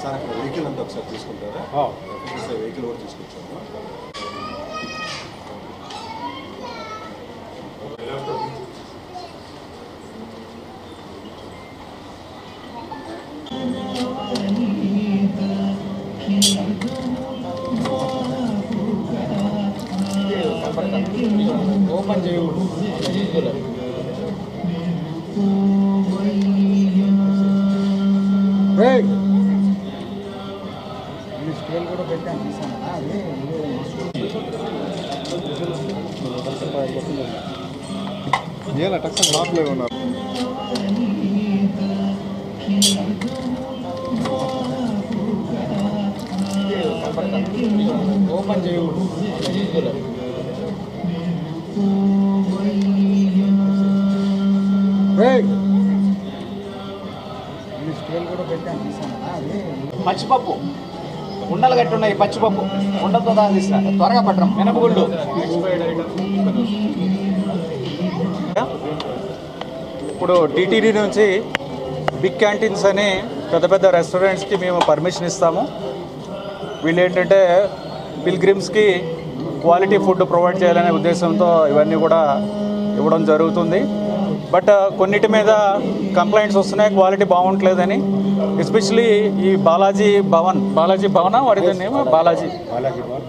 Sir అక్కడ vehicle అంతా ఒకసారి తీసుకుంటారా? వెహికల్ కూడా తీసుకొచ్చాము. ఓపెన్ చేయు స్కేల్ కూడా పెట్టాను ఏనా టక్స్ మాప్లే ఉన్నారు. ఓపెన్ చేయు స్కేల్ కూడా పెట్టాను పచ్చిపప్పు ఉండలు గట్టి ఉన్నాయి. పచ్చిపప్పు ఉండలతో దాని తీసిన త్వరగా పట్టడం మినపగుళ్ళు. ఇప్పుడు టీటీడీ నుంచి బిగ్ క్యాంటీన్స్ అని పెద్ద పెద్ద రెస్టారెంట్స్కి మేము పర్మిషన్ ఇస్తాము. వీళ్ళు ఏంటంటే పిల్గ్రిమ్స్కి క్వాలిటీ ఫుడ్ ప్రొవైడ్ చేయాలనే ఉద్దేశంతో ఇవన్నీ కూడా ఇవ్వడం జరుగుతుంది. బట్ కొన్నిటి మీద కంప్లైంట్స్ వస్తున్నాయి, క్వాలిటీ బాగుంటలేదని. ఎస్పెషలీ ఈ బాలాజీ భవన్ వాడిదేమో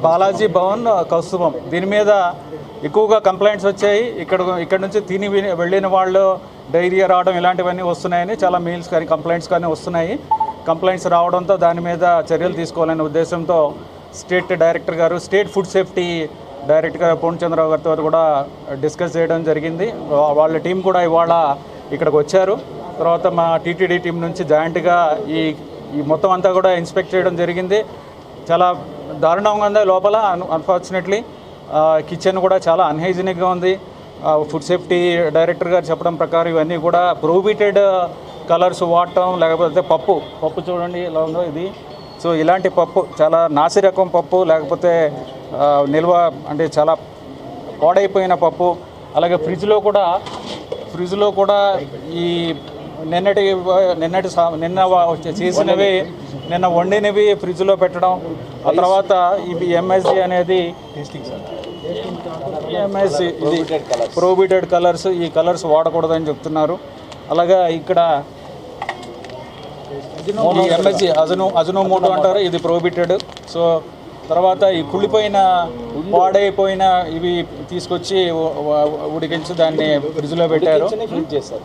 బాలాజీ భవన్ కౌస్తుభం, దీని మీద ఎక్కువగా కంప్లైంట్స్ వచ్చాయి. ఇక్కడ నుంచి తిని వెళ్ళిన వాళ్ళు డైరియా రావడం ఇలాంటివన్నీ వస్తున్నాయని చాలా మెయిల్స్ కానీ కంప్లైంట్స్ కానీ వస్తున్నాయి. కంప్లైంట్స్ రావడంతో దాని మీద చర్యలు తీసుకోవాలనే ఉద్దేశంతో స్టేట్ డైరెక్టర్ గారు, state food safety director Purnachandrarao గారితో కూడా డిస్కస్ చేయడం జరిగింది. వాళ్ళ టీం కూడా ఇవాళ ఇక్కడికి వచ్చారు. తర్వాత మా టీటీడీ టీం నుంచి జాయింట్గా ఈ మొత్తం అంతా కూడా ఇన్స్పెక్ట్ చేయడం జరిగింది. చాలా దారుణంగా ఉంది లోపల. అన్ఫార్చునేట్లీ కిచెన్ కూడా చాలా అన్హైజీనిక్గా ఉంది. ఫుడ్ సేఫ్టీ డైరెక్టర్ గారు చెప్పడం ప్రకారం ఇవన్నీ కూడా ప్రొహిబిటెడ్ కలర్స్ వాడటం, లేకపోతే పప్పు చూడండి ఎలా ఉందో ఇది. సో ఇలాంటి పప్పు చాలా నాసిరకం పప్పు, లేకపోతే నిల్వ అంటే చాలా పాడైపోయిన పప్పు. అలాగే ఫ్రిడ్జ్లో కూడా ఈ నిన్న చేసినవి, నిన్న వండినవి ఫ్రిడ్జ్లో పెట్టడం. ఆ తర్వాత ఇవి ఎంఎస్జి అనేది ఎంఎస్జి ఇది ప్రొహిబిటెడ్ కలర్స్, ఈ కలర్స్ వాడకూడదని చెప్తున్నారు. అలాగా ఇక్కడ ఈ ఎంఎస్జి అజనోమోటో అంటారు, ఇది ప్రొహిబిటెడ్. సో తర్వాత ఈ కుళ్ళిపోయిన పాడైపోయిన ఇవి తీసుకొచ్చి ఉడికించి దాన్ని ఫ్రిడ్జ్లో పెట్టారు,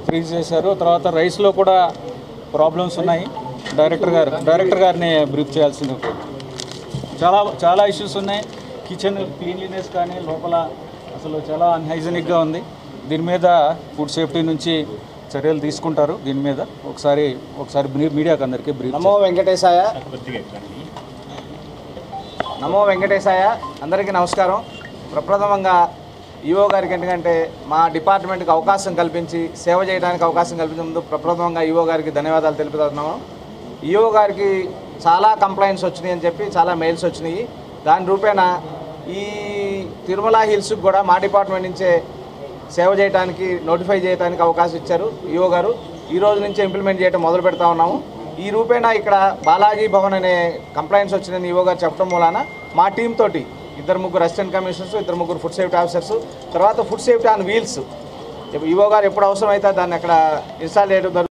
ఫ్రీజ్ చేశారు. తర్వాత రైస్లో కూడా ప్రాబ్లమ్స్ ఉన్నాయి. డైరెక్టర్ గారిని బ్రీఫ్ చేయాల్సింది. చాలా ఇష్యూస్ ఉన్నాయి. కిచెన్ క్లీన్లీనెస్ కానీ లోపల అసలు చాలా అన్హైజీనిక్గా ఉంది. దీని మీద ఫుడ్ సేఫ్టీ నుంచి చర్యలు తీసుకుంటారు. దీని మీద ఒకసారి మీడియాకి అందరికీ బ్రీఫ్. నమో వెంకటేశాయ. అందరికీ నమస్కారం. ప్రప్రథమంగా ఈఓ గారికి ఎందుకంటే మా డిపార్ట్మెంట్కి అవకాశం కల్పించి సేవ చేయడానికి అవకాశం కల్పించినందుకు ప్రప్రథమంగా ఈఓ గారికి ధన్యవాదాలు తెలుపుతున్నాము. ఈఓ గారికి చాలా కంప్లైంట్స్ వచ్చినాయి అని చెప్పి చాలా మెయిల్స్ వచ్చినాయి. దాని రూపేణ ఈ తిరుమల హిల్స్కి కూడా మా డిపార్ట్మెంట్ నుంచే సేవ చేయడానికి నోటిఫై చేయడానికి అవకాశం ఇచ్చారు ఈఓ గారు. ఈ రోజు నుంచే ఇంప్లిమెంట్ చేయడం మొదలు పెడతా ఉన్నాము. ఈ రూపేణ ఇక్కడ బాలాజీ భవన్ అనే కంప్లైంట్స్ వచ్చినాయని ఈఓ గారు చెప్పడం మూలాన మా టీం తోటి 2-3 assistant commissioners, 2-3 food safety officers, తర్వాత food safety on wheels EO గారు ఎప్పుడు అవసరం అయితే దాన్ని అక్కడ ఇన్స్టాల్ చేయడం